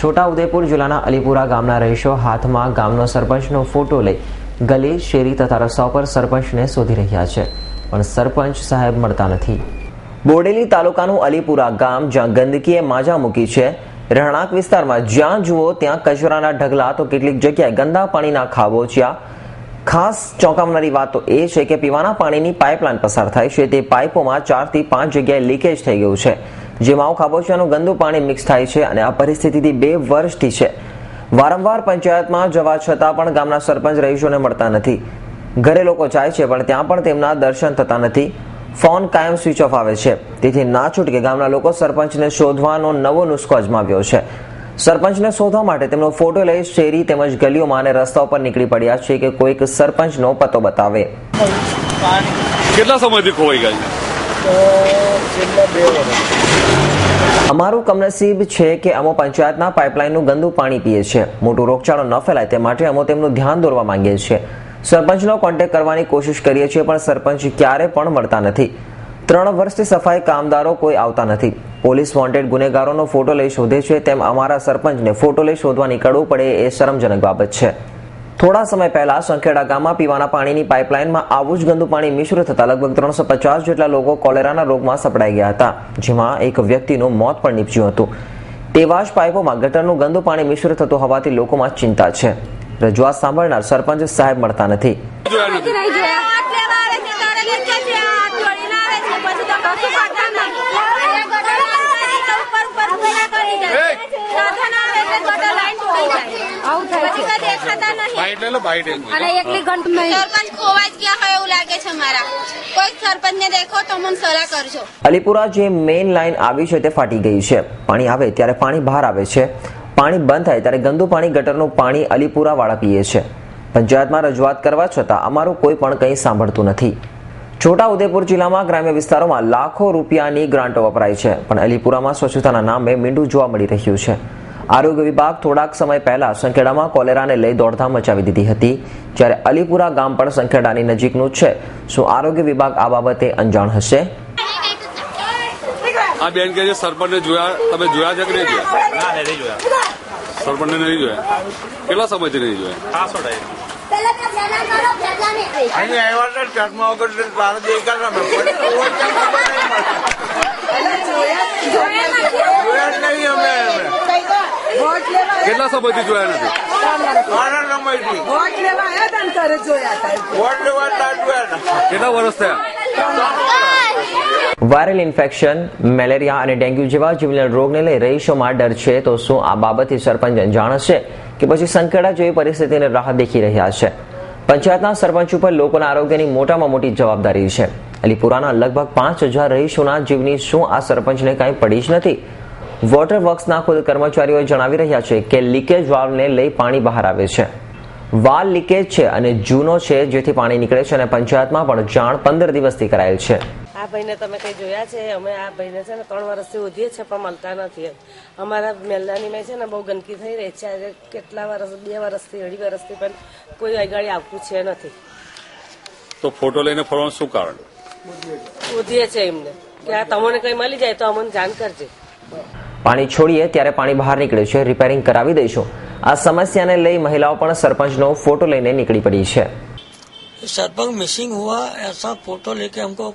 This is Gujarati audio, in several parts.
છોટાઉદેપુર જિલ્લાના અલીપુરા ગામના રહીશો હાથમાં ગામનો સરપંચનો ફોટો લઈ ગલી, શેરી તથા રસ્તા પર સરપંચને શોધી રહ્યા છે, પણ સરપંચ સાહેબ મળતા નથી. બોડેલી તાલુકાનું અલીપુરા ગામ, જ્યાં ગંદકીએ માજા મૂકી છે. રહેણાંક વિસ્તારમાં જ્યાં જુઓ ત્યાં કચરાના ઢગલા, તો કેટલીક જગ્યાએ ગંદા પાણીના ખાબોચિયા. ખાસ ચોંકાવનારી વાત તો એ છે કે પીવાના પાણીની પાઇપલાઇન પસાર થાય છે, તે પાઇપોમાં 4 થી 5 જગ્યાએ લીકેજ થઈ ગયું છે, જેમાં ખાબોચિયાનું ગંદુ પાણી મિક્સ થાય છે. અને આ પરિસ્થિતિથી 2 વર્ષથી છે. વારંવાર પંચાયતમાં જવા છતાં પણ ગામના સરપંચ રહીશોને મળતા નથી. ઘરે લોકો જાય છે, પણ ત્યાં પણ તેમના દર્શન થતા નથી. ફોન કાયમ સ્વિચ ઓફ આવે છે. તેથી ના છૂટકે ગામના લોકો સરપંચને શોધવાનો નવો નુસ્ખો અજમાવ્યો છે. સરપંચને શોધવા માટે તેમનો ફોટો લઈ શેરી તેમજ ગલીઓમાં અને રસ્તા ઉપર નીકળી પડ્યા છે કે કોઈક સરપંચનો પતો બતાવે. કેટલા સમયથી ખોવાઈ ગયા છે? અમારું કમનસીબ છે કે અમો પંચાયતના પાઇપલાઇનનું ગંદુ પાણી પીએ છે. મોટું રોગચાળો ન ફેલાય તે માટે અમો તેમનું ધ્યાન દોરવા માંગીએ છીએ. સરપંચનો કોન્ટેક્ટ કરવાની કોશિશ કરીએ છીએ, પણ સરપંચ ક્યારે પણ મળતા નથી. 3 વર્ષથી સફાઈ કામદારો કોઈ આવતા નથી. પોલીસ વોન્ટેડ ગુનેગારોનો ફોટો લઈ શોધે છે, તેમ અમારા સરપંચને ફોટો લઈ શોધવા નીકળવું પડે એ શરમજનક બાબત છે. થોડા સમય પહેલા સંખેડા ગામમાં પીવાના પાણીની પાઇપલાઇનમાં આવું જ ગંદુ પાણી મિશ્ર થતા લગભગ 350 જેટલા લોકો કોલેરાના રોગમાં સપડાઈ ગયા હતા, જેમાં એક વ્યક્તિનું મોત પણ નીપજ્યું હતું. તેવા જ પાઇપોમાં ગટરનું ગંદુ પાણી મિશ્ર થતું હોવાથી લોકોમાં ચિંતા છે. રજૂઆત સાંભળનાર સરપંચ સાહેબ મળતા નથી. અલીપુરા જે મેઇન લાઈન આવી છે તે ફાટી ગઈ છે. પાણી આવે ત્યારે પાણી બહાર આવે છે. પાણી બંધ થાય ત્યારે ગંદુ પાણી ગટરનું પાણી અલીપુરા વાળા પીએ છે. પંચાયતમાં રજૂઆત કરવા છતાં અમારું કોઈ પણ કંઈ સાંભળતું નથી. છોટાઉદેપુર જિલ્લામાં ગ્રામ્ય વિસ્તારોમાં લાખો રૂપિયાની ગ્રાન્ટો વપરાય છે, પણ અલીપુરામાં સ્વચ્છતાના નામે મીંડું જોવા મળી રહ્યું છે. આરોગ્ય વિભાગ થોડાક સમય પહેલા સંખેડામાં કોલેરાને લઈ દોડધામ મચાવી દીધી હતી, જ્યારે અલીપુરા ગામ પણ સંખેડાની નજીકનું જ છે. શું આરોગ્ય વિભાગ આ બાબતે અંજાણ હશે? આ બેન કે છે સરપંચને જોયા, તમે જોયા છે કે નહીં જોયા? ના, નહીં જોયા. સરપંચને નહીં જોયા. કેટલા સમયથી નહીં જોયા? અહીં આવ્યા તો ચકમા વગર તારે દેખાતા કેટલા સમયથી જોયા નથી? કેટલા વર્ષ થયા? વાયરલ ઇન્ફેક્શન, મેલેરિયા અને ડેન્ગ્યુ જેવા જીવલેણ રોગને લઈ રહીશોમાં ડર છે. તો શું આ બાબતે સરપંચ અંજાણ હશે કે પછી સંખેડા જેવી પરિસ્થિતિને રાહ દેખી રહ્યા છે? પંચાયતના સરપંચ ઉપર લોકોના આરોગ્યની મોટામાં મોટી જવાબદારી છે. અલીપુરાના લગભગ 5000 રહીશોના જીવની શું આ સરપંચને કાંઈ પડી જ નથી? વોટર વર્ક્સના ખુદ કર્મચારીઓ જણાવી રહ્યા છે કે લીકેજ વાલ્વને લઈ પાણી બહાર આવે છે. વાલ લીકેજ છે અને જૂનો છે, જેથી પાણી નીકળે છે. અને પંચાયતમાં પણ જાણ 15 દિવસથી કરાયેલ છે. આ ભાઈને તમે કઈ જોયા છે? અમે આ ભાઈને છે ને 3 વર્ષથી શોધીએ છે, પણ મળતા નથી. અમારા મેલ્લાની છે ને બહુ ગંદકી થઈ રહી છે. આજે કેટલા વર્ષ, 2 વર્ષથી 2.5 વર્ષથી પણ કોઈ અગાડી આવતું છે નથી. તો ફોટો લઈને ફરવાનું શું કારણ? શોધીએ છે એમને કે આ તમને કઈ મળી જાય તો અમને જાણ કરજે. પાણી છોડીએ ત્યારે પાણી બહાર નીકળે છે, રિપેરિંગ કરાવી દઈશું. આ સમસ્યાને લઈ મહિલાઓ પણ સરપંચનો ફોટો લઈને નીકળી પડી છે. सरपंच मिसिंग हुआ ऐसा फोटो लेके हमको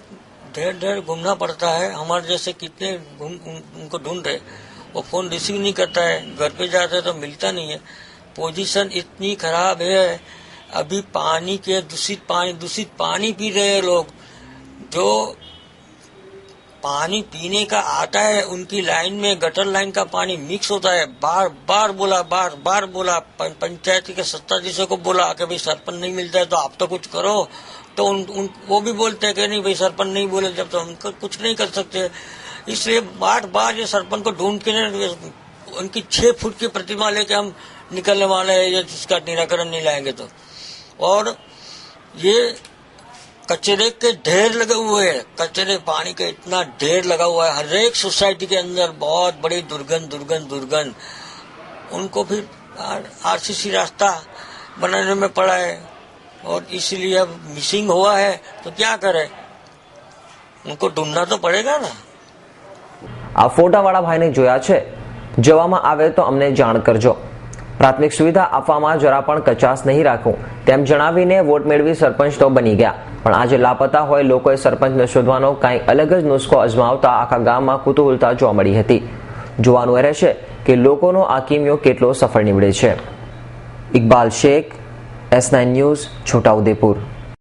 ढेर ढेर घूमना पड़ता है. हमारे जैसे कितने उनको ढूंढ रहे, वो फोन रिसीव नहीं करता है. घर पे जाते तो मिलता नहीं है. पोजीशन इतनी खराब है. अभी पानी के दूषित पानी पी रहे हैं लोग. जो पानी पीने का आता है उनकी लाइन में गटर लाइन का पानी मिक्स होता है. बार बार बोला पंचायत के सत्ताधीशों को बोला कि भाई सरपंच नहीं मिलता है तो आप तो कुछ करो. तो वो भी बोलते हैं कि नहीं भाई सरपंच नहीं बोले जब तो हम कुछ नहीं कर सकते. इसलिए बार ये सरपंच को ढूंढ के उनकी 6 फुट की प्रतिमा लेके हम निकलने वाले हैं, ये जिसका निराकरण नहीं लाएंगे तो. और ये कचरे के ढेर लगे हुए हैं. कचरे पानी का इतना ढेर लगा हुआ है. हर एक सोसाइटी के अंदर बहुत बड़ी दुर्गंध. उनको फिर आरसीसी रास्ता बनाने में पड़ा है और इसलिए अब मिसिंग हुआ है तो क्या करे, उनको ढूंढना तो पड़ेगा ना. આ ફોટાવાળા ભાઈને જોયા છે જવામાં આવે તો અમને જાણ કરજો. પ્રાથમિક સુવિધા આપવામાં જરા પણ કચાશ નહીં રાખું તેમ જણાવીને વોટ મેળવી સરપંચ તો બની ગયા, પણ આજે લાપતા હોય લોકોએ સરપંચને શોધવાનો કાંઈ અલગ જ નુસ્ખો અજમાવતા આખા ગામમાં કુતૂહલતા જોવા મળી હતી. જોવાનું એ રહેશે કે લોકોનો આ કિમિયો કેટલો સફળ નીવડે છે. Iqbal Shaikh, S9 news, Chhota Udepur.